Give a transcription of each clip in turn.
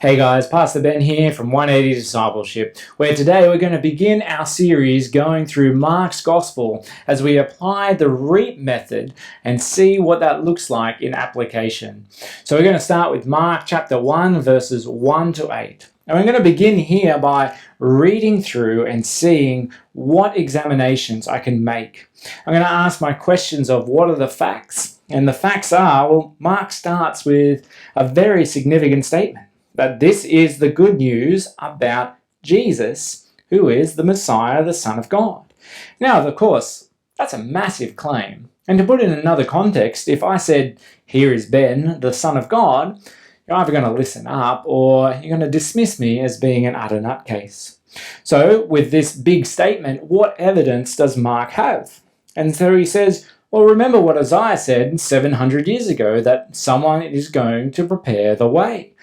Hey guys, Pastor Ben here from 180 Discipleship, where today we're going to begin our series going through Mark's Gospel as we apply the R.E.A.P method and see what that looks like in application. So we're going to start with Mark chapter 1 verses 1 to 8. And we're going to begin here by reading through and seeing what examinations I can make. I'm going to ask my questions of what are the facts? And the facts are, well, Mark starts with a very significant statement, that this is the good news about Jesus, who is the Messiah, the Son of God. Now, of course, that's a massive claim. And to put it in another context, if I said, here is Ben, the Son of God, you're either going to listen up or you're going to dismiss me as being an utter nutcase. So, with this big statement, what evidence does Mark have? And so he says, well, remember what Isaiah said 700 years ago, that someone is going to prepare the way.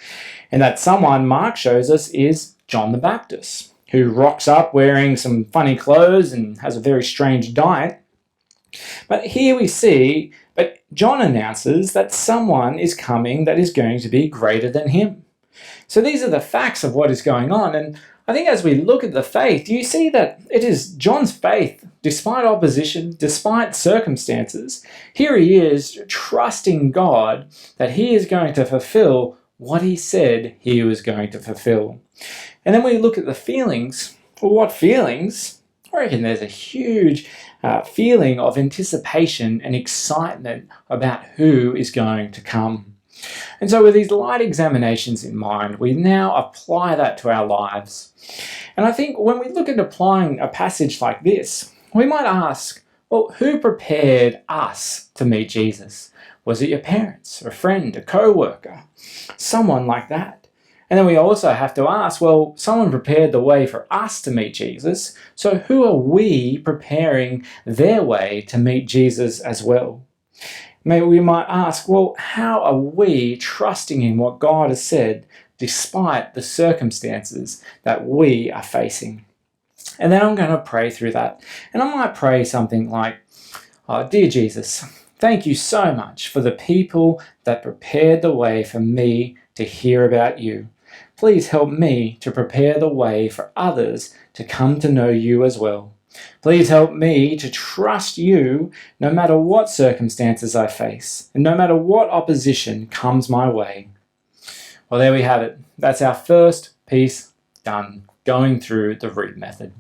And that someone, Mark shows us, is John the Baptist, who rocks up wearing some funny clothes and has a very strange diet. But here we see that John announces that someone is coming that is going to be greater than him. So these are the facts of what is going on. And I think as we look at the faith, you see that it is John's faith, despite opposition, despite circumstances. Here he is trusting God that he is going to fulfill what he said he was going to fulfill. And then we look at the feelings. Well, what feelings? I reckon there's a huge feeling of anticipation and excitement about who is going to come. And so with these light examinations in mind, we now apply that to our lives. And I think when we look at applying a passage like this, we might ask, well, who prepared us to meet Jesus? Was it your parents, a friend, a co-worker, someone like that? And then we also have to ask, well, someone prepared the way for us to meet Jesus, so who are we preparing their way to meet Jesus as well? Maybe we might ask, well, how are we trusting in what God has said despite the circumstances that we are facing? And then I'm going to pray through that. And I might pray something like, oh, dear Jesus, thank you so much for the people that prepared the way for me to hear about you. Please help me to prepare the way for others to come to know you as well. Please help me to trust you no matter what circumstances I face and no matter what opposition comes my way. Well, there we have it. That's our first piece done, going through the R.E.A.P method.